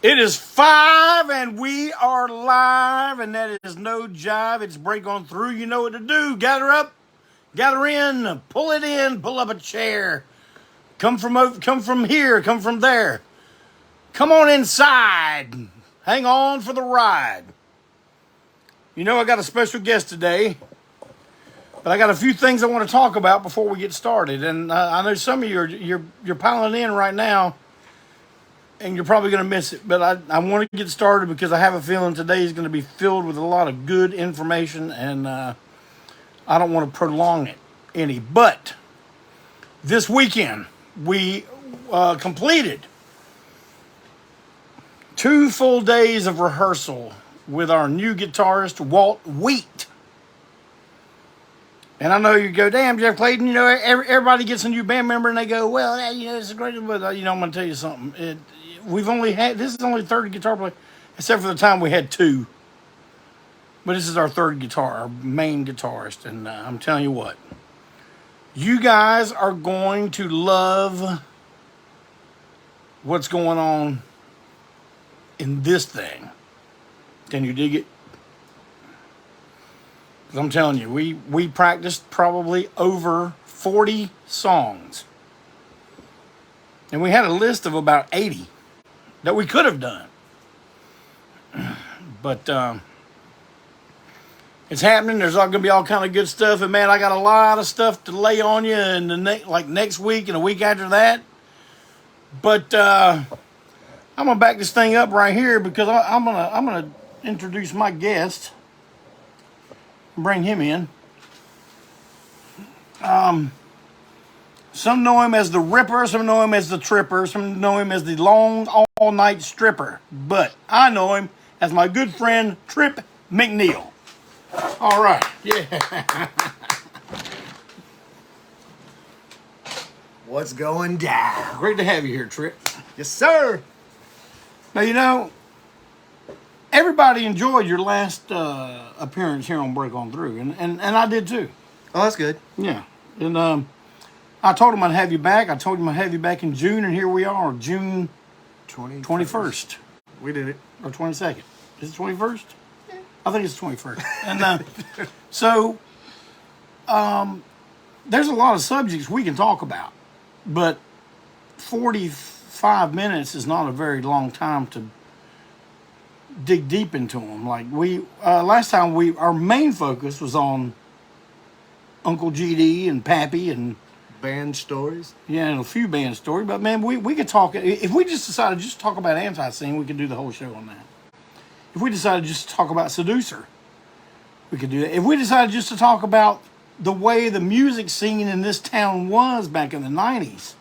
It is 5 and we are live, and that is no jive. It's break on through. You know what to do. Gather up, gather in, pull it in, pull up a chair. Come from here, come from there. Come on inside. Hang on for the ride. You know I got a special guest today, but I got a few things I want to talk about before we get started. And I know some of you you're piling in right now, and you're probably going to miss it. But I want to get started because I have a feeling today is going to be filled with a lot of good information, and I don't want to prolong it any. But this weekend, we completed 2 full days of rehearsal with our new guitarist, Walt Wheat. And I know you go, damn, Jeff Clayton, you know, everybody gets a new band member and they go, well, you know, it's a great, but, you know, I'm going to tell you something. This is only the third guitar player, except for the time we had 2. But this is our third guitar, our main guitarist. And I'm telling you what, you guys are going to love what's going on in this thing. Can you dig it? Because I'm telling you, we practiced probably over 40 songs. And we had a list of about 80 that we could have done. But it's happening. There's going to be all kind of good stuff. And man, I got a lot of stuff to lay on you in the next week and a week after that. But I'm going to back this thing up right here because I'm gonna introduce my guest. Bring him in. Some know him as the Ripper, some know him as the Tripper, some know him as the long all-night stripper. But I know him as my good friend Tripp McNeil. All right, yeah. What's going down? Great to have you here, Tripp. Yes, sir. Now, you know, everybody enjoyed your last appearance here on Break On Through, and I did too. Oh, that's good. Yeah, and I told him I'd have you back. I told him I'd have you back in June, and here we are, June 21st. We did it. Or 22nd. Is it 21st? Yeah. I think it's 21st. And so there's a lot of subjects we can talk about, but 45 minutes is not a very long time to dig deep into them. Like last time our main focus was on Uncle GD and Pappy and band stories. Yeah, and a few band stories. But man, we could talk, if we just decided just to talk about ANTiSEEN, we could do the whole show on that. If we decided just to talk about Seducer, we could do that. If we decided just to talk about the way the music scene in this town was back in the 90s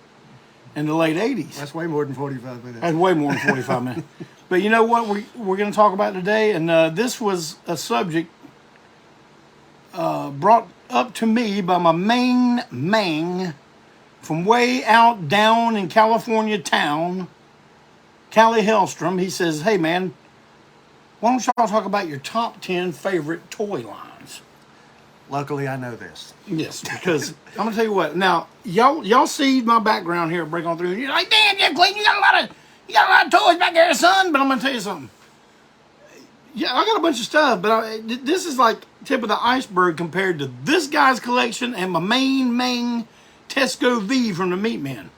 and the late 80s. That's way more than 45 minutes. That's way more than 45 minutes. But you know what we're going to talk about today? And this was a subject brought up to me by my main man from way out down in California town, Callie Hellstrom. He says, hey man, why don't y'all talk about your top 10 favorite toy lines? Luckily, I know this. Yes, because I'm going to tell you what. Now, y'all see my background here at Break On Through. And you're like, damn, Jeff Clayton, you got a lot of toys back there, son. But I'm going to tell you something. Yeah, I got a bunch of stuff, but this is like tip of the iceberg compared to this guy's collection and my main Tesco V from the Meat Men.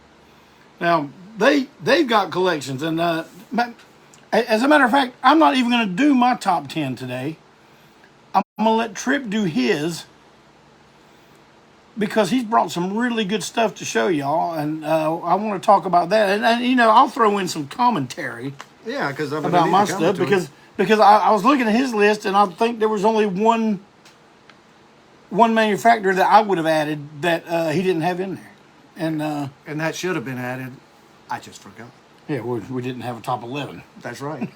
Now, they've got collections. And as a matter of fact, I'm not even going to do my top 10 today. I'm going to let Tripp do his because he's brought some really good stuff to show y'all, and I want to talk about that. And you know, I'll throw in some commentary. Yeah, because about my stuff because I was looking at his list, and I think there was only one manufacturer that I would have added that he didn't have in there, and that should have been added. I just forgot. Yeah, we didn't have a top 11. That's right.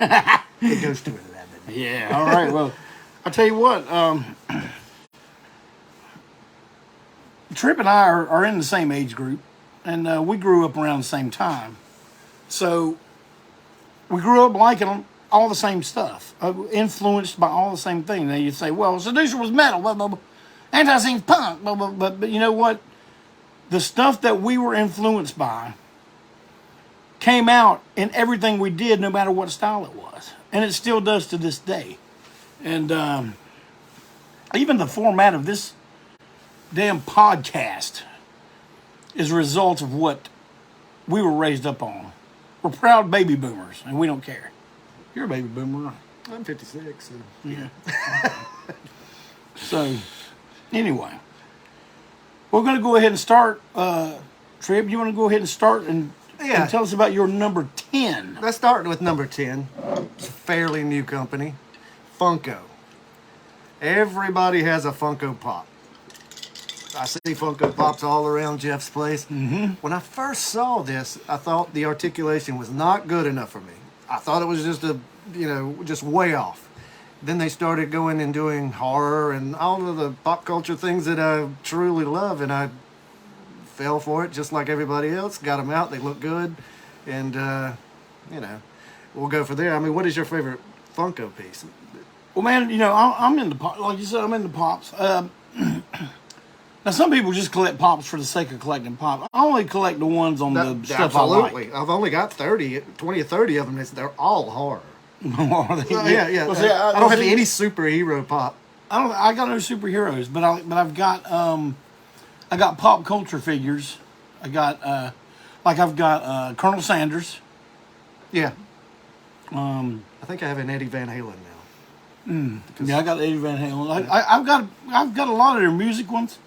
It goes to 11. Yeah. All right. Well, I'll tell you what. Tripp and I are in the same age group, and we grew up around the same time. So we grew up liking all the same stuff, influenced by all the same things. Now you say, well, Seducer was metal, blah, blah, blah. ANTiSEEN's punk, blah, blah, blah. But you know what? The stuff that we were influenced by came out in everything we did, no matter what style it was. And it still does to this day. And even the format of this damn podcast is a result of what we were raised up on. We're proud baby boomers, and we don't care. You're a baby boomer, right? I'm 56. So. Yeah. So, anyway, we're going to go ahead and start. Tripp, you want to go ahead and start and tell us about your number 10? Let's start with number 10. It's a fairly new company, Funko. Everybody has a Funko Pop. I see Funko Pops all around Jeff's place. Mm-hmm. When I first saw this, I thought the articulation was not good enough for me. I thought it was just just way off. Then they started going and doing horror and all of the pop culture things that I truly love, and I fell for it just like everybody else. Got them out; they look good, and we'll go for there. I mean, what is your favorite Funko piece? Well, man, I'm into pop. Like you said, I'm into pops. Now, some people just collect pops for the sake of collecting pops. I only collect the ones on the stuff absolutely. I like. I've only got 20 or 30 of them. They're all horror. Are they? Yeah. Well, see, I don't have any superhero pop. I got no superheroes, but I've got I got pop culture figures. I got I've got Colonel Sanders. Yeah. I think I have an Eddie Van Halen now. Yeah, I got Eddie Van Halen. I've got a lot of their music ones,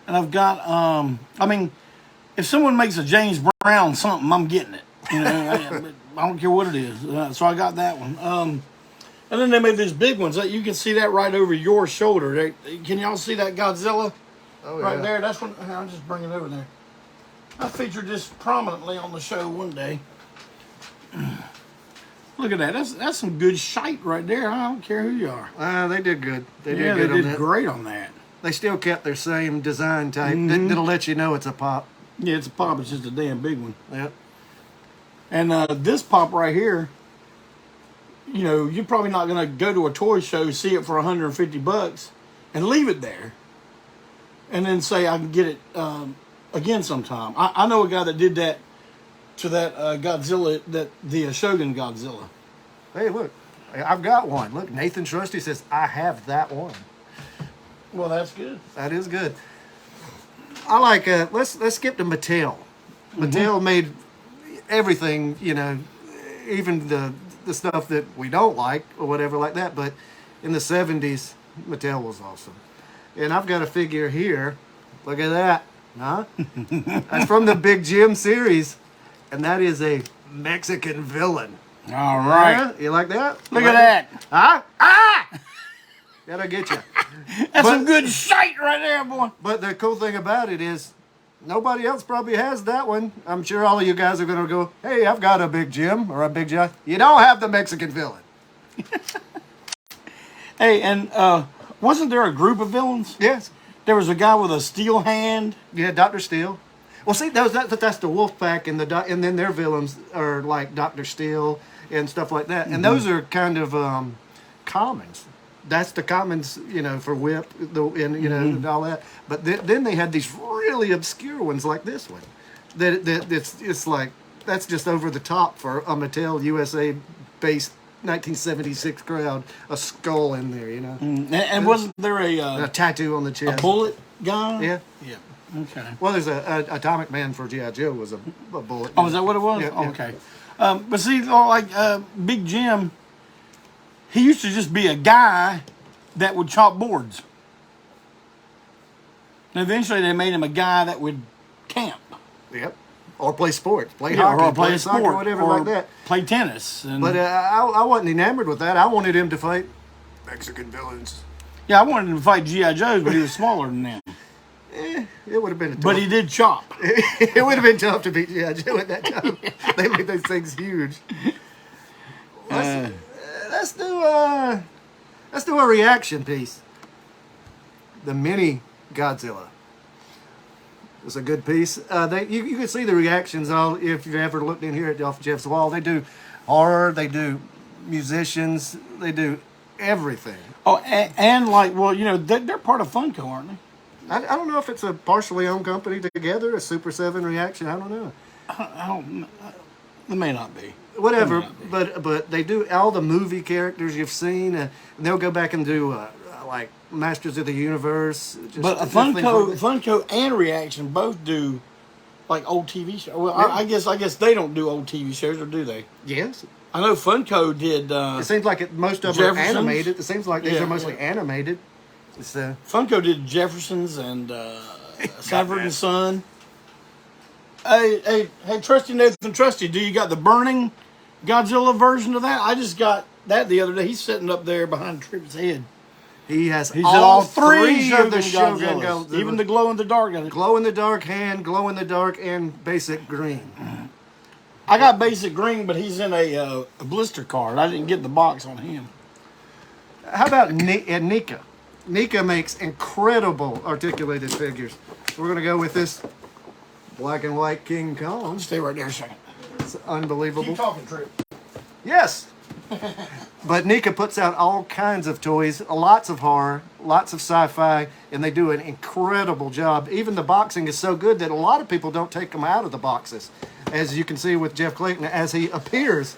and I've got I mean, if someone makes a James Brown something, I'm getting it. I don't care what it is. So I got that one. And then they made these big ones. You can see that right over your shoulder. Can y'all see that Godzilla? Oh, right yeah. there. That's one. I'll just bring it over there. I featured this prominently on the show one day. Look at that. That's some good shite right there. I don't care who you are. They did good. They They did did great on that. They still kept their same design type. That'll let you know it's a pop. Yeah, it's a pop. It's just a damn big one. Yep. And this pop right here, you're probably not going to go to a toy show, see it for $150, and leave it there, and then say I can get it again sometime. I know a guy that did that to that Godzilla, the Shogun Godzilla. Hey, look, I've got one. Look, Nathan Trusty says I have that one. Well, that's good. That is good. I like. Let's skip to Mattel. Mattel made everything, even the stuff that we don't like or whatever like that. But in the 70s, Mattel was awesome. And I've got a figure here. Look at that. Huh? That's from the Big Jim series. And that is a Mexican villain. All right. Yeah? You like that? Look at that. Huh? Ah! That'll get you. That's some good shite right there, boy. But the cool thing about it is nobody else probably has that one. I'm sure all of you guys are going to go, hey, I've got a Big Jim or a Big John. You don't have the Mexican villain. Hey, and wasn't there a group of villains? Yes. There was a guy with a steel hand. Yeah, Dr. Steel. Well, see, that's the Wolf Pack, and then their villains are like Dr. Steel and stuff like that. And those are kind of commons. That's the commons, for Whip, and all that. But then they had these really obscure ones like this one. It's like, that's just over the top for a Mattel USA based 1976 crowd. A skull in there, And wasn't there a tattoo on the chest. a bullet guy? Yeah. Yeah. Okay. Well, there's a Atomic Man for G.I. Joe was a bullet. Oh, is that what it was? Yeah, Oh, yeah. okay. But see, like Big Jim, he used to just be a guy that would chop boards. And eventually they made him a guy that would camp. Yep. Or play sports. Play hockey. Or play a soccer, sport. whatever or like that. Play tennis. And, But I wasn't enamored with that. I wanted him to fight Mexican villains. yeah, I wanted him to fight G.I. Joes, but he was smaller than them. It would have been tough. But he did chop. It would have been tough to beat G.I. Joe at that time. They made those things huge. Let's do a reaction piece. The mini Godzilla. It's a good piece. You can see the reactions all if you've ever looked in here at off Jeff's wall. They do horror, they do musicians, they do everything. Oh, and like, well, they're part of Funko, aren't they? I don't know if it's a partially owned company together, a Super 7 reaction. I don't know. I don't. It may not be. Whatever, It may not be. but they do all the movie characters you've seen, and they'll go back and do like Masters of the Universe. But just things like that. Funko and Reaction both do like old TV shows. Well, Yeah. I guess they don't do old TV shows, or do they? Yes, I know Funko did. it seems like most of them are Jeffersons? animated. It seems like these Yeah, are mostly yeah. animated. It's, Funko did Jeffersons and Sanford and Son. Hey, Trusty Nathan, Trusty, do you got the burning Godzilla version of that? I just got that the other day. He's sitting up there behind Tripp's head. he has He's all at all three of the Shogun Shogun Godzillas, Godzilla. even the glow in the dark. glow in the dark hand, glow in the dark, and basic green. I got basic green, but he's in a blister card. I didn't get the box on him. How about Nika? Nika makes incredible articulated figures. We're gonna go with this black and white King Kong. Stay right there a second. It's unbelievable. Keep talking, Tripp. Yes. But Nika puts out all kinds of toys, lots of horror, lots of sci-fi, and they do an incredible job. Even the boxing is so good that a lot of people don't take them out of the boxes. As you can see with Jeff Clayton, as he appears,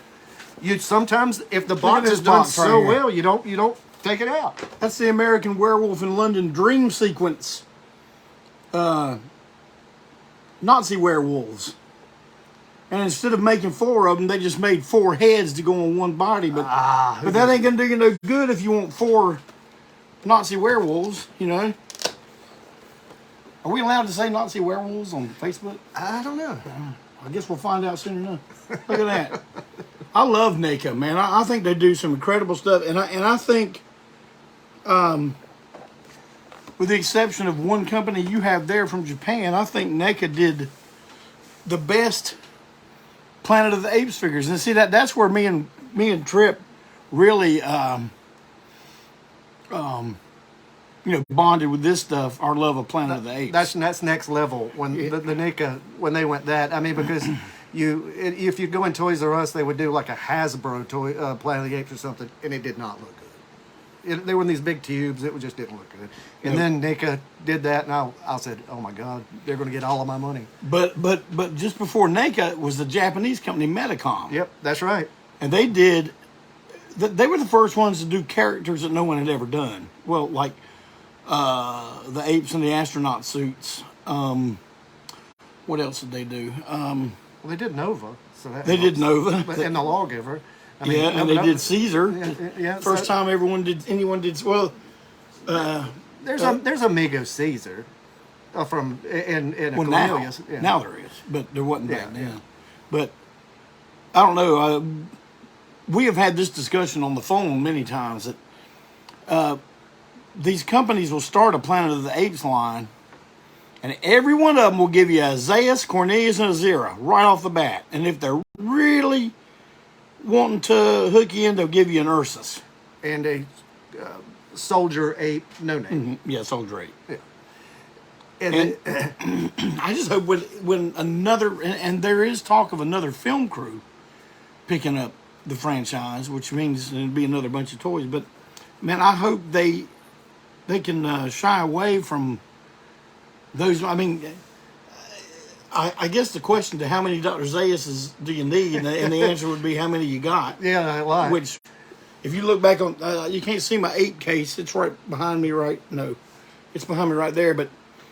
you sometimes, if the box this is done box right so here. well, you don't take it out. That's the American Werewolf in London dream sequence. Nazi werewolves. And instead of making 4 of them, they just made 4 heads to go on one body. But that ain't going to do you no good if you want 4 Nazi werewolves, you know. Are we allowed to say Nazi werewolves on Facebook? I don't know. I guess we'll find out soon enough. Look at that. I love NECA, man. I think they do some incredible stuff. And I think, with the exception of one company you have there from Japan, I think NECA did the best Planet of the Apes figures. And see, that's where me and Tripp really bonded with this stuff, our love of Planet of the Apes. That's next level when the Nika when they went that. I mean, because if you go in Toys R Us, they would do like a Hasbro toy Planet of the Apes or something, and it did not look good. They were in these big tubes. It just didn't look good. And then Nika did that, and I said, "Oh my God, they're going to get all of my money." But just before NECA was the Japanese company Medicom. Yep, that's right. And they did. They were the first ones to do characters that no one had ever done. Well, like the apes and the astronaut suits. What else did they do? Well, they did Nova. So that They did Nova. But, and the Lawgiver. I mean, Yeah, and they did Caesar. Yeah, First time anyone did. Well, There's a Mego Caesar from in well now, Cornelius. Yeah. now there is, but there wasn't back Yeah, then. yeah. But I don't know. We have had this discussion on the phone many times that these companies will start a Planet of the Apes line, and every one of them will give you a Zeus, Cornelius, and a Zera right off the bat. And if they're really wanting to hook you in, they'll give you an Ursus. And a soldier ape, no name. Yeah, Soldier 8. Yeah. And I just hope when another, and there is talk of another film crew picking up the franchise, which means there'll be another bunch of toys. But man, I hope they can shy away from those. I mean, I guess the question to how many Dr. Zaiuses do you need, and the answer would be how many you got. Yeah, I lied. Which, if you look back on, you can't see my 8 case. It's right behind me. It's behind me right there. But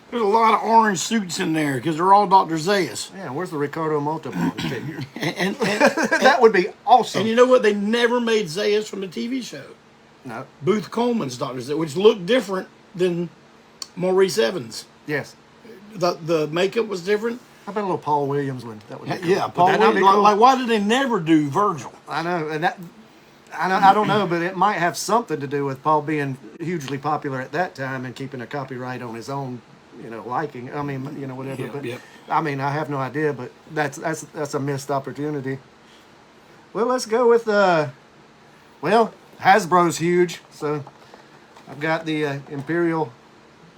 there's a lot of orange suits in there because they're all Dr. Zaius. Yeah, where's the Ricardo Montalban figure? And That would be awesome. and you know what? They never made Zaius from the TV show. No. Booth Coleman's Dr. Zaius, which looked different than Maurice Evans. Yes. The makeup was different. How about a little Paul Williams one? That would be cool. Yeah, Would Paul. that not be Williams, cool? like, why did they never do Virgil? I know, and I don't know, but it might have something to do with Paul being hugely popular at that time and keeping a copyright on his own, liking. I mean, whatever. Yep, but yep. I mean, I have no idea, but that's a missed opportunity. Well, let's go with Hasbro's huge, so I've got the Imperial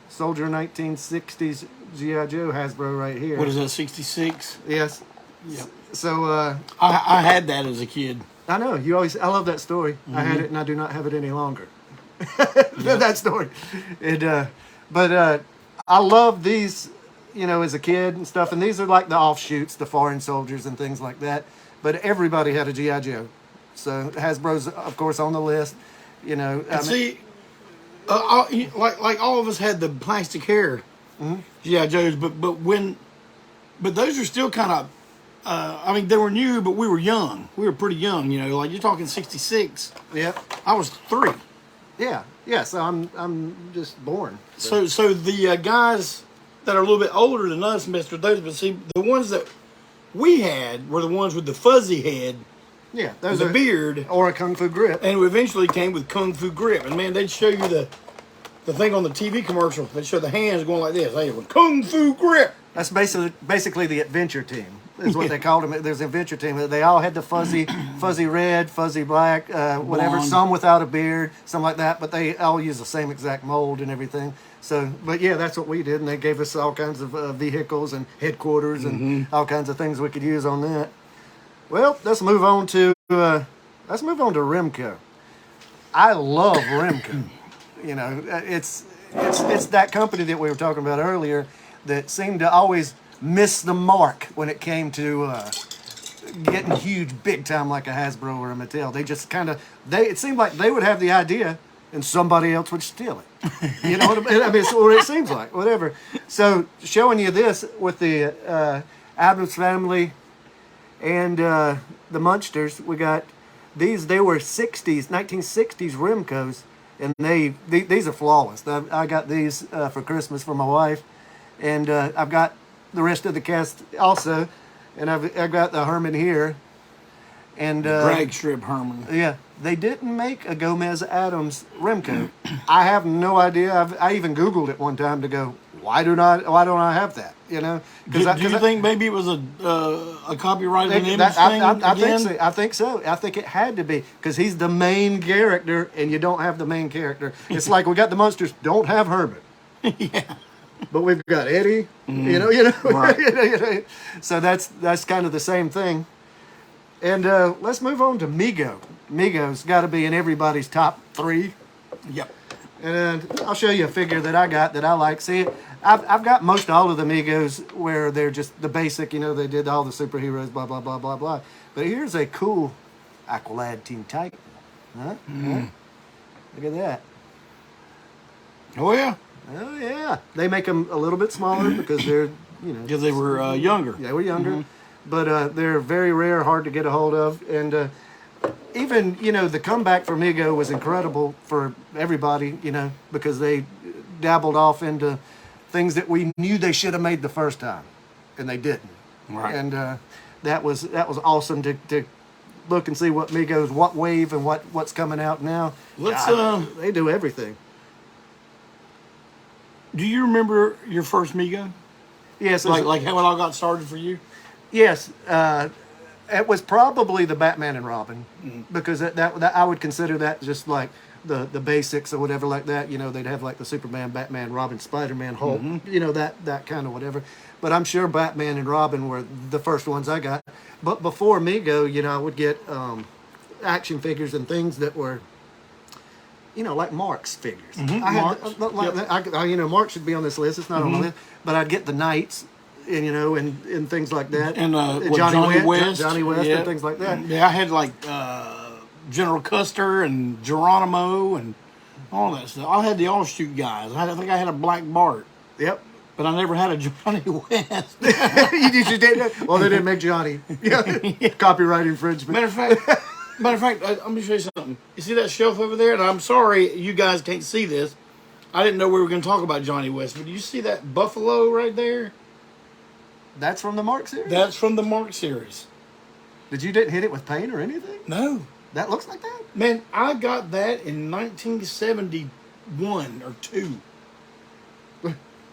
Soldier 1960s G.I. Joe Hasbro right here. What is that? 66. Yes. Yep. So I had that as a kid. I know I love that story. I had it and I do not have it any longer. That story. But I love these, as a kid and stuff. And these are like the offshoots, the foreign soldiers and things like that. but everybody had a GI Joe. So Hasbro's, of course, on the list. You know, And see, like all of us had the plastic hair, GI Joes, but those are still kind of. I mean, they were new, but we were young. We were pretty young, you know. Like you're talking '66. Yep. I was 3. Yeah. Yeah. So I'm just born. So the guys that are a little bit older than us messed with those, but see, the ones that we had were the ones with the fuzzy head, yeah, those the are beard, or a Kung Fu grip. and we eventually came with Kung Fu grip. And man, they'd show you the thing on the TV commercial. They'd show the hands going like this. Hey, with Kung Fu grip. That's basically the adventure team. Is what they called them. There's an adventure team. They all had the fuzzy red, fuzzy black, whatever. Blonde. Some without a beard, some like that. But they all use the same exact mold and everything. So, but yeah, that's what we did, and they gave us all kinds of vehicles and headquarters and all kinds of things we could use on that. Well, let's move on to Remco. I love Remco. You know, it's that company that we were talking about earlier that seemed to always miss the mark when it came to getting huge big time like a Hasbro or a Mattel. They just kind of it seemed like they would have the idea and somebody else would steal it. You know what I mean? I mean, it's what it seems like. Whatever. So showing you this with the Addams Family and the Munsters, we got these. They were 1960s Remcos, and these are flawless. I got these for Christmas for my wife, and I've got the rest of the cast also, and I've got the Herman here, and Drag strip Herman. yeah, they didn't make a Gomez Addams Remco. I have no idea. I even Googled it one time to go, why don't I have that? You know, Do you think maybe it was a copyrighted image thing I think so. I think it had to be because he's the main character, and you don't have the main character. It's like we got the Munsters, don't have Herman. Yeah. But we've got Eddie, you know, Right. So that's kind of the same thing. And let's move on to Mego. Mego's got to be in everybody's top 3. Yep. And I'll show you a figure that I got that I like. See, I've got most all of the Megos where they're just the basic, you know, they did all the superheroes, blah, blah, blah, blah, blah. But here's a cool Aqualad Teen Titan. Huh? Look at that. Oh, yeah. Oh, yeah. They make them a little bit smaller because they're, you know. Because they were younger. They were younger. But they're very rare, hard to get a hold of. And even, you know, the comeback for Mego was incredible for everybody, you know, because they dabbled off into things that we knew they should have made the first time. And they didn't. Right. And that was awesome to look and see what wave and what's coming out now. They do everything. Do you remember your first Mego? Yes. Like how it all got started for you? Yes. It was probably the Batman and Robin because that I would consider that just like the basics or whatever like that. You know, they'd have like the Superman, Batman, Robin, Spider-Man, Hulk. You know, that kind of whatever. But I'm sure Batman and Robin were the first ones I got. But before Mego, you know, I would get action figures and things that were, you know, like Mark's figures. You know, Mark should be on this list. It's not on the list, but I'd get the Knights, and you know, and things like that. And Johnny West, and things like that. Yeah, I had like General Custer and Geronimo and all that stuff. I had the all-shoot guys. I think I had a Black Bart. Yep. But I never had a Johnny West. You just didn't. Well, they didn't make Johnny. Yeah. Copyright infringement. Matter of fact, let me show you something. You see that shelf over there? And I'm sorry you guys can't see this. I didn't know we were going to talk about Johnny West, but do you see that buffalo right there? That's from the Mark series? That's from the Mark series. Didn't hit it with paint or anything? No. That looks like that? Man, I got that in 1971 or 2.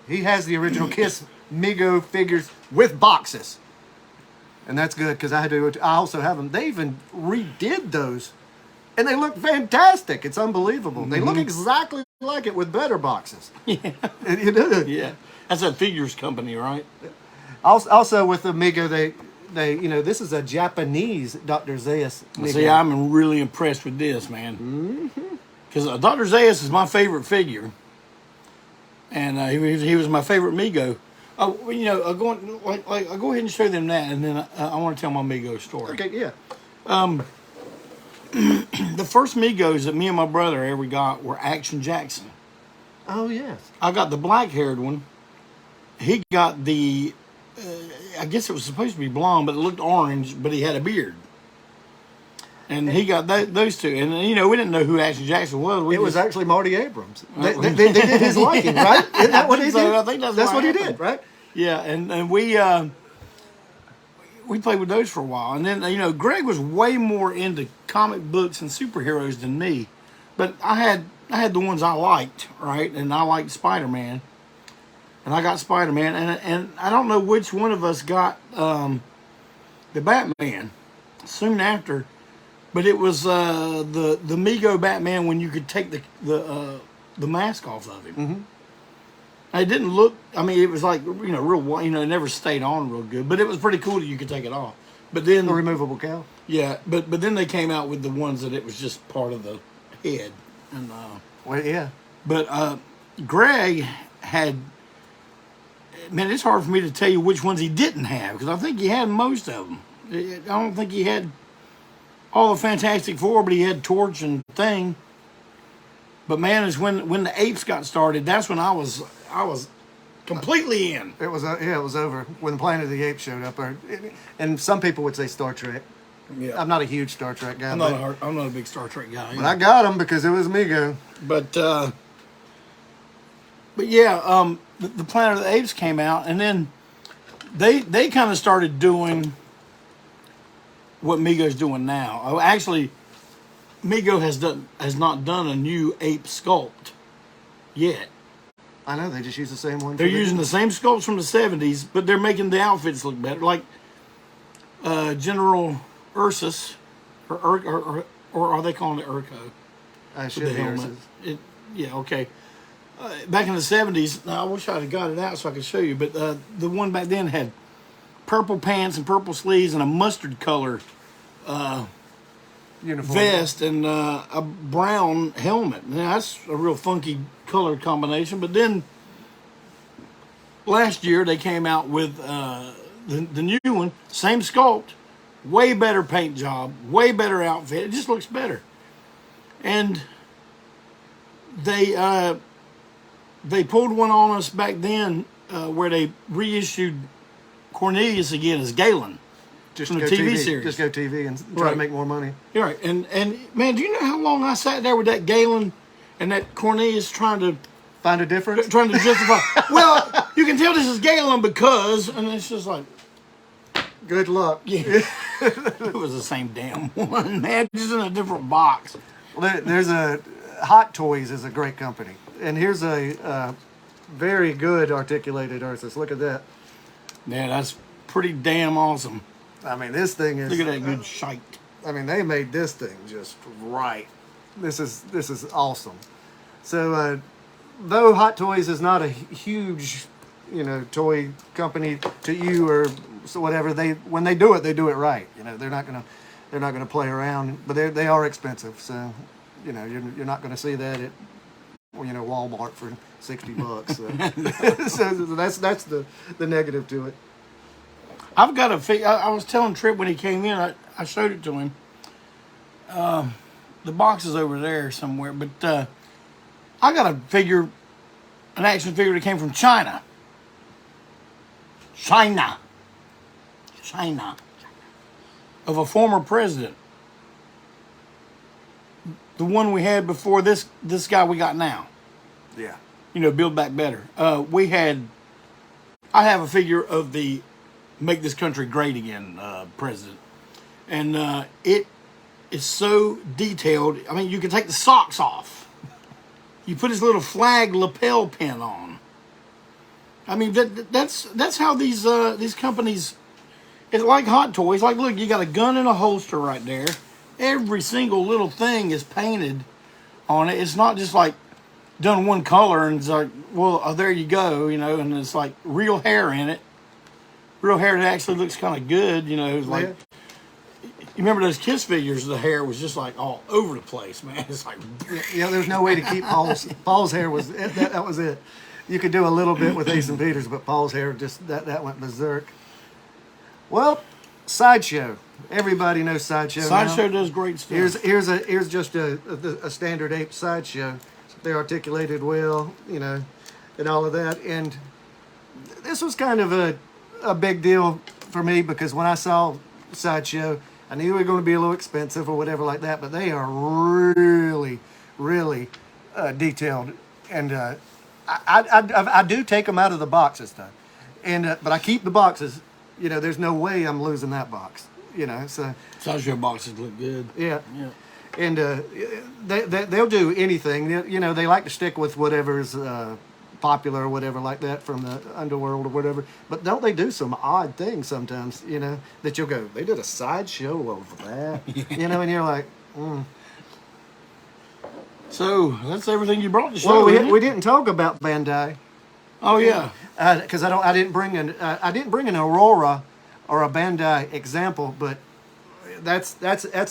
He has the original Kiss Mego figures with boxes. And that's good because I also have them. They even redid those. And they look fantastic. It's unbelievable. They look exactly like it with better boxes. Yeah. You know? Yeah. That's a figures company, right? Also with the Mego, they you know, this is a Japanese Dr. Zaius Mego. See, I'm really impressed with this, man. Because Dr. Zaius is my favorite figure. And he was my favorite Mego. well, you know, I go ahead and show them that, and then I want to tell my Mego story. Okay, yeah. The first Migos that me and my brother ever got were Action Jackson. Oh, yes. I got the black-haired one. He got the, I guess it was supposed to be blonde, but it looked orange, but he had a beard. And he got those two. And, you know, we didn't know who Action Jackson was. It was actually Marty Abrams. They did his liking, right? Isn't that what he did? I think that's what he happened. did, right? Yeah, and we played with those for a while. And then, you know, Greg was way more into comic books and superheroes than me. But I had the ones I liked, right? And I liked Spider-Man. And I got Spider-Man. And I don't know which one of us got the Batman soon after. But it was the Mego Batman when you could take the mask off of him. Mm-hmm. It didn't look. I mean, it was like, you know, real. You know, it never stayed on real good. But it was pretty cool that you could take it off. But then the removable cowl. Yeah, but then they came out with the ones that it was just part of the head. And well, yeah. But Greg had. Man, it's hard for me to tell you which ones he didn't have because I think he had most of them. I don't think he had all the Fantastic Four, but he had Torch and Thing. But man, it's when the Apes got started. That's when I was completely in. It was it was over when Planet of the Apes showed up. And some people would say Star Trek. Yeah, I'm not a huge Star Trek guy. I'm not a big Star Trek guy. But I got them because it was Mego. But yeah, the Planet of the Apes came out, and then they kind of started doing what Mego's doing now. Oh, actually, Mego has not done a new ape sculpt yet. I know, they just use the same one. They're using the same sculpts from the 70s, but they're making the outfits look better. Like General Ursus, or are they calling it Urko? I should be Ursus. Yeah, okay. Back in the 70s, now I wish I'd have got it out so I could show you, but the one back then had purple pants and purple sleeves and a mustard color uniform vest and a brown helmet. Now that's a real funky color combination. But then last year they came out with the new one, same sculpt, way better paint job, way better outfit. It just looks better. And they pulled one on us back then where they reissued Cornelius again as Galen. Just from go the TV TV, series. Just go TV and try to make more money. You're right. And man, do you know how long I sat there with that Galen and that Cornelius trying to find a difference? Trying to justify. Well, you can tell this is Galen because, and it's just like, good luck. Yeah. It was the same damn one, man, just in a different box. Well, there's a Hot Toys is a great company, and here's a very good articulated Ursus. Look at that. Yeah, that's pretty damn awesome. I mean, this thing is. Look at that good shite. I mean, they made this thing just right. This is awesome. So, though Hot Toys is not a huge, you know, toy company to you or so whatever, when they do it right. You know, they're not gonna play around, but they are expensive. So, you know, you're not gonna see that at, you know, Walmart for $60. So, so that's the negative to it. I've got a figure. I was telling Tripp when he came in, I showed it to him. The box is over there somewhere, but I got a figure, an action figure that came from China. China. Of a former president. The one we had before this guy we got now. Yeah. You know, Build Back Better. I have a figure of the Make This Country Great Again president. And it is so detailed. I mean, you can take the socks off. You put his little flag lapel pin on. I mean, that's how these companies. It's like Hot Toys. Like, look, you got a gun in a holster right there. Every single little thing is painted on it. It's not just like done one color and it's like, well, there you go, you know. And it's like real hair in it. Real hair that actually looks kind of good, you know. Like, you remember those Kiss figures? The hair was just like all over the place, man. It's like, yeah, there's no way to keep Paul's hair was that was it. You could do a little bit with Ace and Peters, but Paul's hair just that went berserk. Well, Sideshow. Everybody knows Sideshow. Sideshow does great stuff. Here's just a standard ape sideshow. They're articulated well, and all of that. And this was kind of a big deal for me because when I saw Sideshow, I knew they were going to be a little expensive or whatever like that, but they are really, really detailed. And I do take them out of the box this time, but I keep the boxes. There's no way I'm losing that box. So Sideshow boxes look good. yeah. Yeah. And they'll do anything. They like to stick with whatever's popular or whatever like that from the underworld or whatever. But don't they do some odd things sometimes, that you'll go, they did a sideshow over that, and you're like, So that's everything you brought to show. Well, we didn't talk about Bandai. Oh yeah. Because I didn't bring an Aurora or a Bandai example, but that's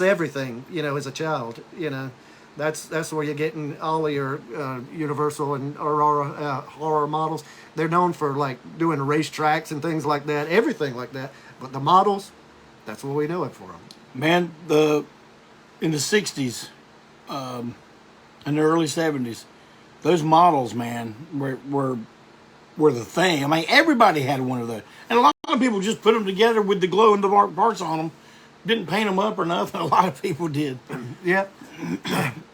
everything, as a child, that's where you're getting all of your Universal and Aurora horror models. They're known for like doing racetracks and things like that, everything like that. But the models, that's what we know it for them. Man, in the 60s and the early 70s, those models, man, were the thing. I mean, everybody had one of those. And a lot of people just put them together with the glow in the dark parts on them. Didn't paint them up or nothing. A lot of people did. Yeah.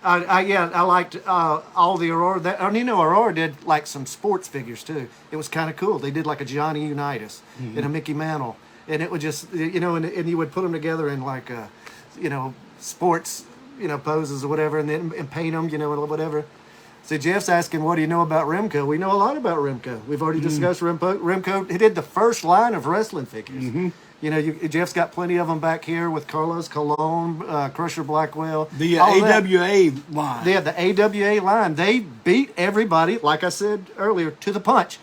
I liked all the Aurora. Aurora did like some sports figures too. It was kind of cool. They did like a Johnny Unitas and a Mickey Mantle. And it would just, and you would put them together in like, sports, poses or whatever, and paint them, and whatever. So Jeff's asking, what do you know about Remco? We know a lot about Remco. We've already discussed Remco. He did the first line of wrestling figures. Jeff's got plenty of them back here with Carlos Colon, Crusher Blackwell. The AWA line. Yeah, the AWA line. They beat everybody, like I said earlier, to the punch,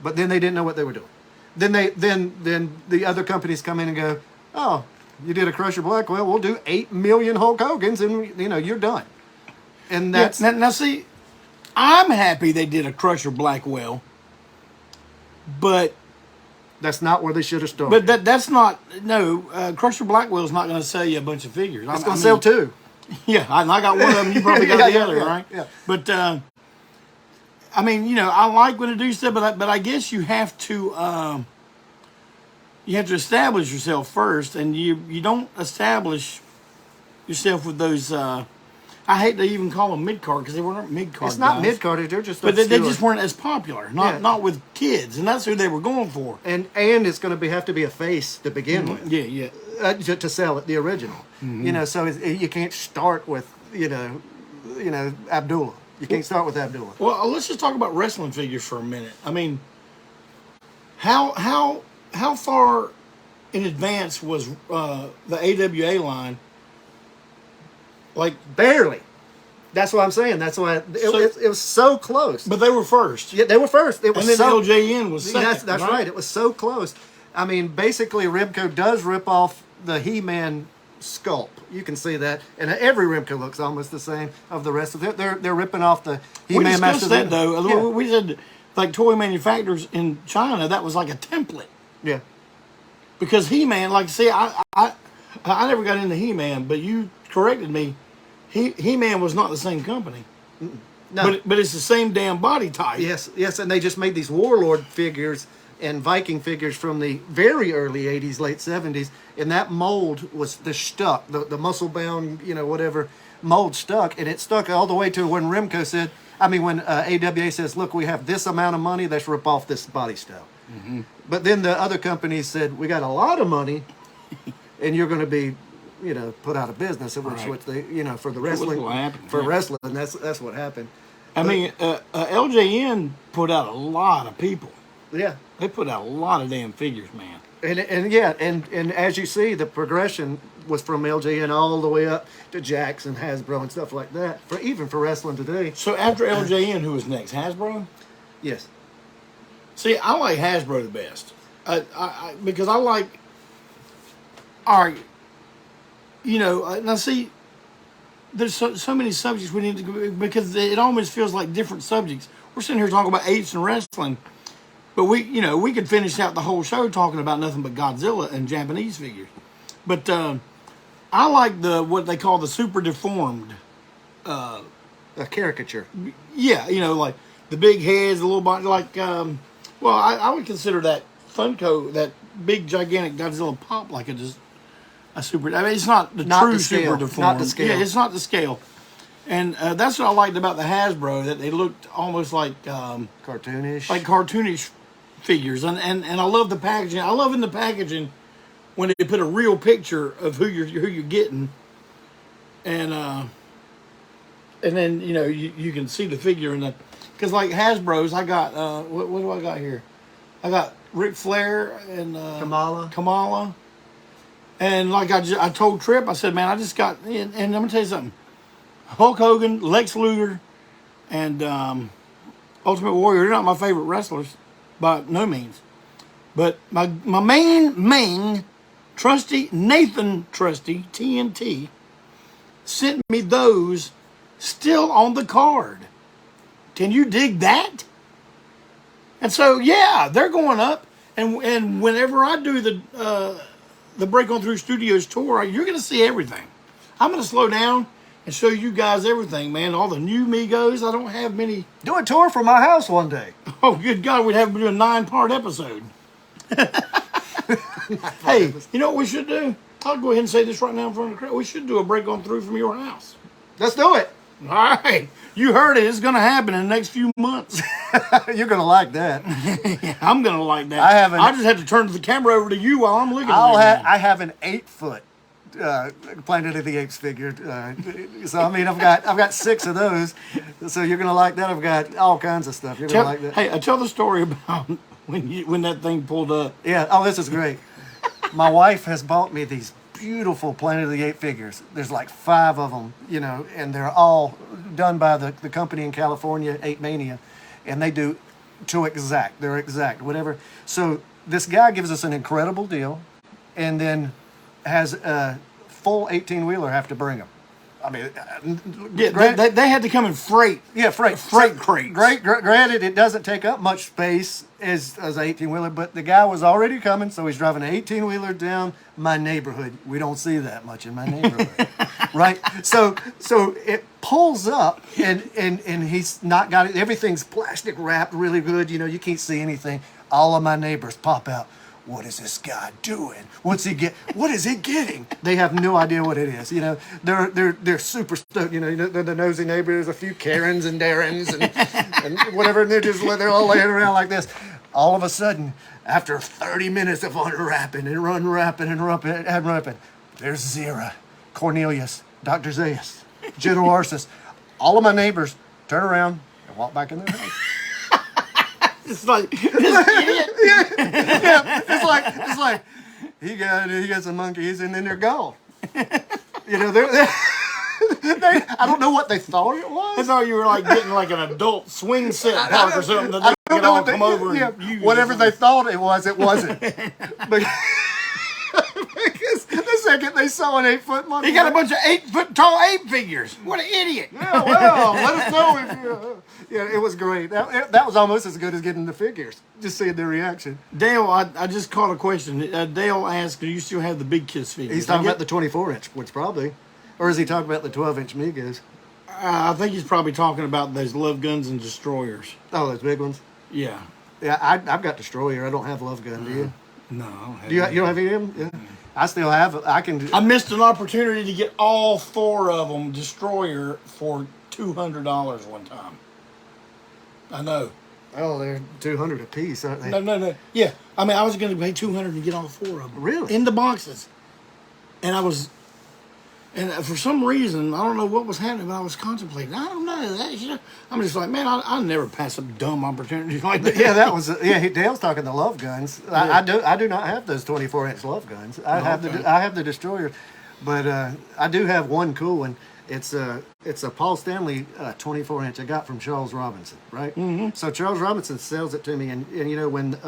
but then they didn't know what they were doing. Then the other companies come in and go, oh, you did a Crusher Blackwell, we'll do 8 million Hulk Hogan's, and you're done. And that's now see, I'm happy they did a Crusher Blackwell, but that's not where they should have started. But that's not Crusher Blackwell's not going to sell you a bunch of figures. It's going to sell two. Yeah, I got one of them. You probably got the other, right? Yeah. But I like when they do stuff, but I guess you have to establish yourself first, and you don't establish yourself with those. I hate to even call them mid-card because they weren't mid-card. It's not mid-card. They're just. But they just weren't as popular. Not with kids, and that's who they were going for. And it's going to have to be a face to begin with. Yeah. To sell it, the original. So you can't start with Abdullah. You can't start with Abdullah. Well, let's just talk about wrestling figures for a minute. I mean, how far in advance was the AWA line? Like barely. That's what I'm saying. That's why it was so close. But they were first. Yeah, they were first. It was and then LJN was second. That's right. It was so close. I mean, basically, Remco does rip off the He-Man sculpt. You can see that, and every Remco looks almost the same of the rest of it. They're ripping off the He-Man. We discussed that though. Yeah. We said like toy manufacturers in China, that was like a template. Yeah. Because He-Man, like, see, I never got into He-Man, but you corrected me. He-Man was not the same company. No. But it's the same damn body type. Yes, and they just made these Warlord figures and Viking figures from the very early 80s, late 70s, and that mold was stuck, the muscle-bound, whatever, mold stuck, and it stuck all the way to when Remco said, when AWA says, look, we have this amount of money, let's rip off this body style. Mm-hmm. But then the other companies said, we got a lot of money, and you're going to be put out of business, which they, for the wrestling, wrestling, that's what happened. LJN put out a lot of people. Yeah, they put out a lot of damn figures, man. And as you see, the progression was from LJN all the way up to Jakks and Hasbro and stuff like that. Even for wrestling today. So after LJN, who was next? Hasbro. Yes. See, I like Hasbro the best. Because I like. All right. Now see, there's so many subjects we need to, because it almost feels like different subjects. We're sitting here talking about apes and wrestling, but we could finish out the whole show talking about nothing but Godzilla and Japanese figures. But I like what they call the super deformed. A caricature. Yeah, like the big heads, the little body, like. Well, I would consider that Funko, that big gigantic Godzilla pop, like a super. I mean, it's not the true super deformed. Not the scale. Yeah, it's not the scale. And that's what I liked about the Hasbro, that they looked almost like cartoonish figures. And I love the packaging. I love in the packaging when they put a real picture of who you're getting, and then you can see the figure in the. Because like Hasbro's, I got what do I got here? I got Ric Flair and Kamala, and like I told Tripp, I said, man, I just got, and I'm gonna tell you something. Hulk Hogan, Lex Luger, and Ultimate Warrior, they're not my favorite wrestlers by no means, but my main trusty Nathan Trusty TNT sent me those still on the card. Can you dig that? And so, yeah, they're going up. And whenever I do the Break On Through Studios tour, you're going to see everything. I'm going to slow down and show you guys everything, man. All the new Migos. I don't have many. Do a tour from my house one day. Oh, good God, we'd have to do a 9-part episode. Hey, you know what we should do? I'll go ahead and say this right now in front of the crowd. We should do a Break On Through from your house. Let's do it. All right. You heard it. It's going to happen in the next few months. You're going to like that. Yeah, I'm going to like that. I just had to turn the camera over to you while I'm looking at it. I have an 8-foot Planet of the Apes figure. So, I mean, I've got 6 of those. So you're going to like that. I've got all kinds of stuff. You're going to like that. Hey, tell the story about when that thing pulled up. Yeah. Oh, this is great. My wife has bought me these beautiful Planet of the Apes figures. There's like 5 of them, and they're all done by the company in California, Ape Mania, and they do they're exact, whatever. So this guy gives us an incredible deal, and then has a full 18-wheeler have to bring them. I mean, they had to come in freight. Yeah, freight crates. Granted, it doesn't take up much space as an 18-wheeler, but the guy was already coming, so he's driving an 18-wheeler down my neighborhood. We don't see that much in my neighborhood, right? So it pulls up, and he's not got it. Everything's plastic wrapped really good. You can't see anything. All of my neighbors pop out. What is this guy doing? What is he getting? They have no idea what it is. They're super stoked. They're the nosy neighbors, a few Karens and Darrens and whatever, and they're all laying around like this. All of a sudden, after 30 minutes of unwrapping and unwrapping, there's Zira, Cornelius, Dr. Zayas, General Arsis. All of my neighbors turn around and walk back in their house. It's like this idiot. Yeah. It's like he got some monkeys and then they're gone. They're I don't know what they thought it was. I thought you were like getting like an adult swing set park or something that they could all come over and use. Whatever they thought it was, it wasn't. Because the second they saw an 8-foot monkey, he got a bunch of 8-foot tall ape figures. What an idiot! Yeah, well, let us know if you. Yeah, it was great. That was almost as good as getting the figures. Just seeing their reaction. Dale, I just caught a question. Dale asked, "Do you still have the Big Kiss figures?" He's talking about the 24-inch, which probably, or is he talking about the 12-inch Migos? I think he's probably talking about those Love Guns and Destroyers. Oh, those big ones. Yeah. Yeah, I've got Destroyer. I don't have Love Gun. Do you? No. I don't have you don't have any of them? Yeah. I still have. I missed an opportunity to get all 4 of them Destroyer for $200 one time. I know. Oh, they're $200 a piece, aren't they? No. Yeah, I mean, I was going to pay $200 to get all 4 of them. Really? In the boxes, and for some reason, I don't know what was happening, but I was contemplating. I don't know. I'm just like, man, I never pass up dumb opportunities like that. Yeah, Dale's talking the Love Guns. Yeah. I do not have those 24-inch Love Guns. I have the Destroyer, but I do have one cool one. It's a Paul Stanley 24-inch I got from Charles Robinson, right? Mm-hmm. So Charles Robinson sells it to me, and when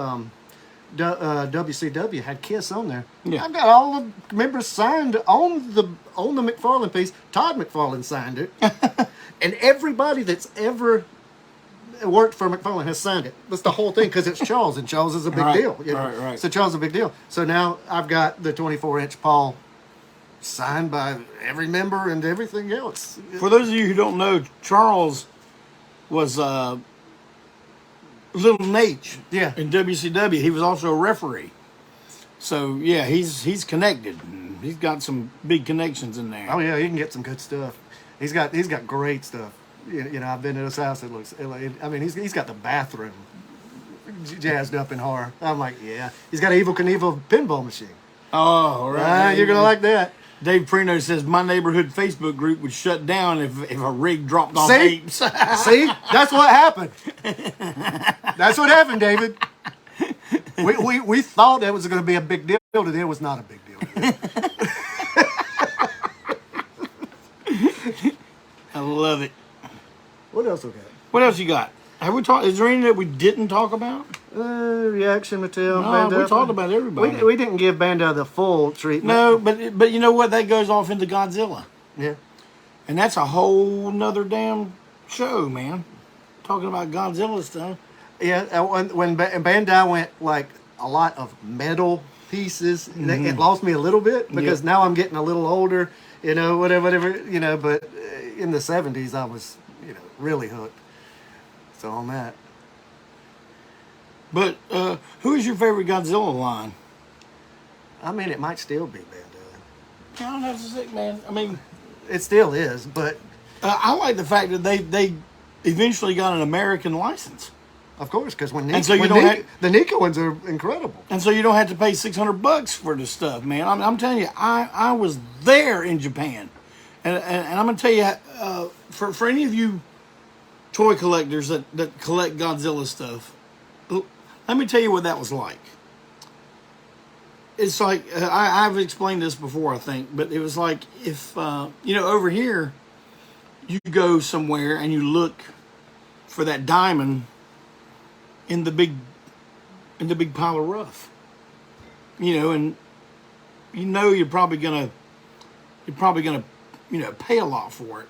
WCW had Kiss on there. Yeah. I've got all the members signed on the McFarlane piece. Todd McFarlane signed it, and everybody that's ever worked for McFarlane has signed it. That's the whole thing because it's Charles, and Charles is a big Right, deal. You know? right. So Charles is a big deal. So now I've got the 24-inch Paul signed by every member and everything else. For those of you who don't know, Charles was Little H Yeah. in WCW. He was also a referee. So yeah, he's connected. He's got some big connections in there. Oh yeah, he can get some good stuff. He's got great stuff. You know, I've been to his house. It looks. I mean, he's got the bathroom jazzed up in horror. I'm like, yeah. He's got an Evel Knievel pinball machine. Oh, right. You're gonna like that. Dave Prino says my neighborhood Facebook group would shut down if a rig dropped off See? Apes. See, that's what happened. That's what happened, David. We thought that was going to be a big deal. Today it was not a big deal. I love it. What else we got? What else you got? Have we talked? Is there any that we didn't talk about? Reaction Mattel. No, we talked about everybody. We didn't give Bandai the full treatment. No, but you know what? That goes off into Godzilla, Yeah. and that's a whole nother damn show, man. Talking about Godzilla stuff. Yeah. When Bandai went like a lot of metal pieces, it lost me a little bit because now I'm getting a little older. You know, whatever. You know, but in the 70s, I was really hooked. So on that. But who is your favorite Godzilla line? I mean, it might still be Bandai. I don't have to say, man. I mean, It still is, but I like the fact that they eventually got an American license, of course, because when And so you don't the Nika ones are incredible. and so you don't have to pay $600 for this stuff, man. I'm telling you, I was there in Japan, and I'm gonna tell you, for any of you toy collectors that collect Godzilla stuff, let me tell you what that was like. It's like I've explained this before, I think, but it was like if over here you go somewhere and you look for that diamond in the big pile of rough, and you're probably gonna pay a lot for it.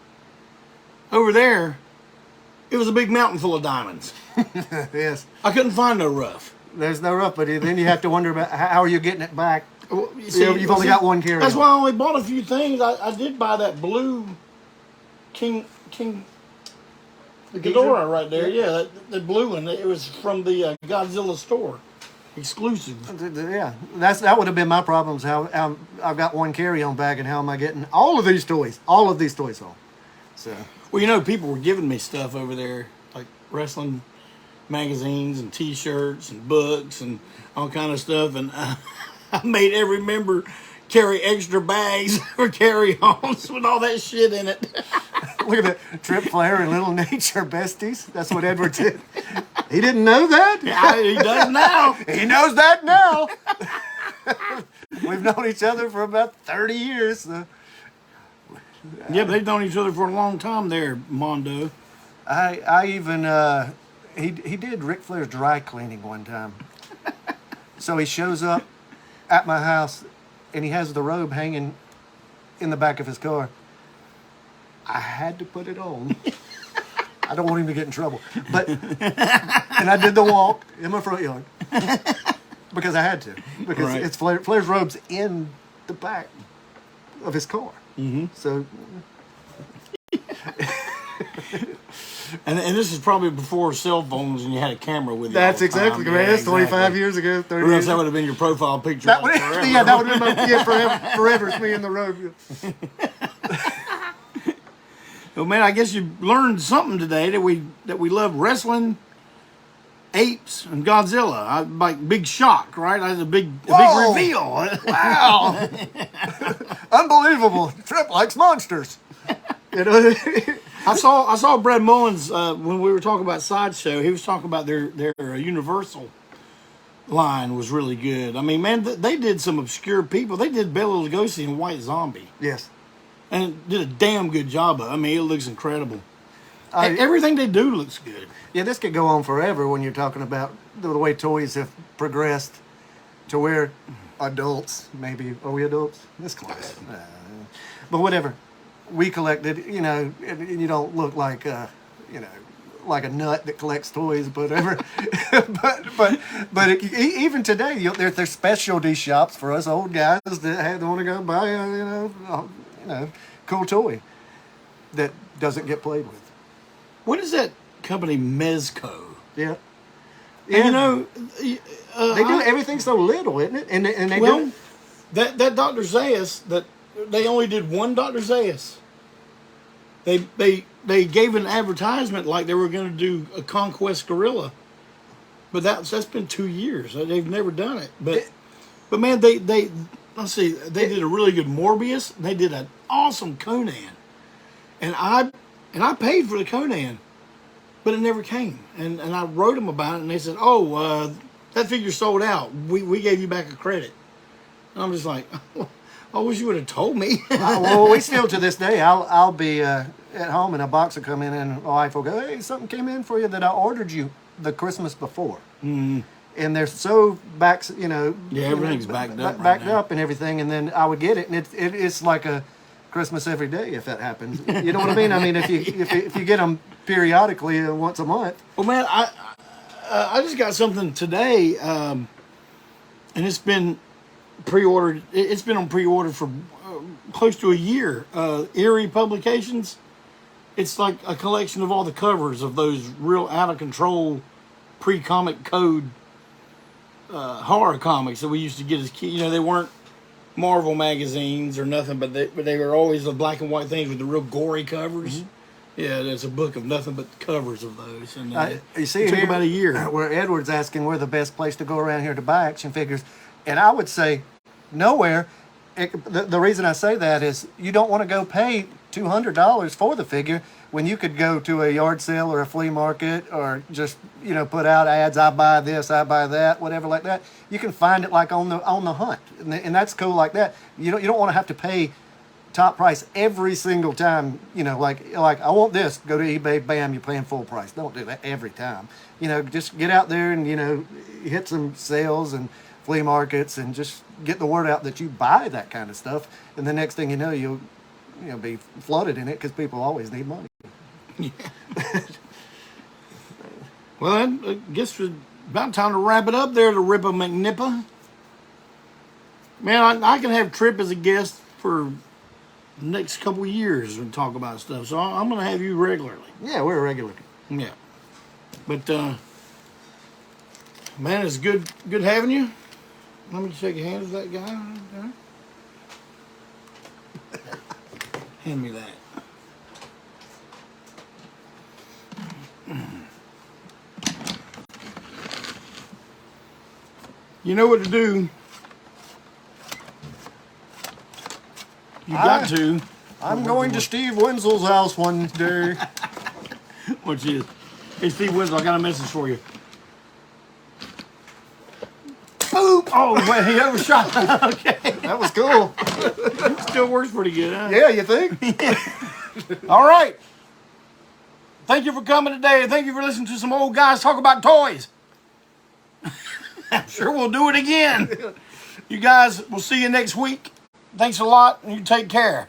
Over there, it was a big mountain full of diamonds. Yes, I couldn't find no rough. there's no rough, but then you have to wonder about how are you getting it back. Well, You've only got one carry. That's why I only bought a few things. I did buy that blue King the Ghidorah right there. Yeah, the blue one. It was from the Godzilla store, exclusive. Yeah, that would have been my problems. How I've got one carry-on bag, and how am I getting all of these toys home? So Well, people were giving me stuff over there, like wrestling magazines and T-shirts and books and all kind of stuff, and I made every member carry extra bags for carry-ons with all that shit in it. look at that. Tripp Flair and Little Nature besties. That's what Edward did. He didn't know that. Yeah, he does now. He knows that now. We've known each other for about 30 years. So. Yeah, but they've known each other for a long time there, Mondo. I even he did Ric Flair's dry cleaning one time. So he shows up at my house and he has the robe hanging in the back of his car. I had to put it on. I don't want him to get in trouble. But and I did the walk in my front yard. Because I had to. Because Right. it's Flair's robe's in the back of his car. Mm-hmm. So And this is probably before cell phones and you had a camera with you. that's all the time. exactly correct. That's 25 years ago, 30 Or else years that ago. would have been your profile picture. That like would, forever. yeah, that would have been forever. It's me in the robe. Well, man, I guess you learned something today that we love wrestling, apes, and Godzilla. Like big shock, right? That's a big Whoa. reveal. Wow, unbelievable! Tripp likes monsters. You know, I saw Brad Mullins when we were talking about Sideshow. He was talking about their Universal line was really good. I mean, man, they did some obscure people. They did Bela Lugosi and White Zombie, yes. and did a damn good job of it. I mean, it looks incredible. Everything they do looks good. Yeah, this could go on forever when you're talking about the way toys have progressed to where adults, maybe, are we adults? This close. But whatever. We collected, you know, and you don't look like, you know, like a nut that collects toys, whatever. Even today, there's specialty shops for us old guys that want to go buy a, cool toy that doesn't get played with. What is that company, Mezco? Yeah. And, you know, they do everything so little, isn't it? And they well, do that Dr. Zayas, that they only did one Dr. Zayas. They gave an advertisement like they were going to do a Conquest Gorilla, but that's been 2 years. They've never done it. But man, they let's see, they did a really good Morbius. They did an awesome Conan, and I paid for the Conan, but it never came. And I wrote them about it, and they said, "Oh, that figure sold out. We gave you back a credit." And I'm just like, I wish you would have told me. Well, we still to this day, I'll be at home and a box will come in and my wife will go, "Hey, something came in for you that I ordered you the Christmas before." Mm. And they're so you know. Yeah, everything's backed up. Backed up and everything, and then I would get it, and it's like a Christmas every day if that happens. You know what I mean? I mean, if you get them periodically once a month. Well, man, I just got something today, and it's been pre-ordered. It's been on pre-order for close to a year. Eerie Publications. It's like a collection of all the covers of those real out of control pre-comic code horror comics that we used to get as kids. You know, they weren't Marvel magazines or nothing, but they were always the black and white things with the real gory covers. Mm-hmm. Yeah, there's a book of nothing but covers of those. And you see, it took about a year. Where Edward's asking where the best place to go around here to buy action figures, and I would say nowhere. The reason I say that is you don't want to go pay $200 for the figure when you could go to a yard sale or a flea market or just, you know, put out ads, I buy this, I buy that, whatever like that. You can find it like on the hunt, and that's cool like that. You don't want to have to pay top price every single time. You know, like I want this, go to eBay, bam, you're paying full price. Don't do that every time. You know, just get out there and, you know, hit some sales and flea markets and just get the word out that you buy that kind of stuff, and the next thing you know, you'll be flooded in it because people always need money. Yeah. Well, I guess it's about time to wrap it up there to Rippa McNippa. Man, I can have Tripp as a guest for the next couple of years and talk about stuff, so I'm going to have you regularly. Yeah, we're regular. Yeah. But, man, it's good having you. Let me shake your hand with that guy right there. Hand me that. You know what to do. You got to. I'm going to Steve Wenzel's house one day. What is? Hey, Steve Wenzel, I got a message for you. Boop! Oh, wait, he overshot. Okay. That was cool. Still works pretty good, huh? Yeah, you think? All right. Thank you for coming today. Thank you for listening to some old guys talk about toys. I'm sure we'll do it again. You guys, we'll see you next week. Thanks a lot, and you take care.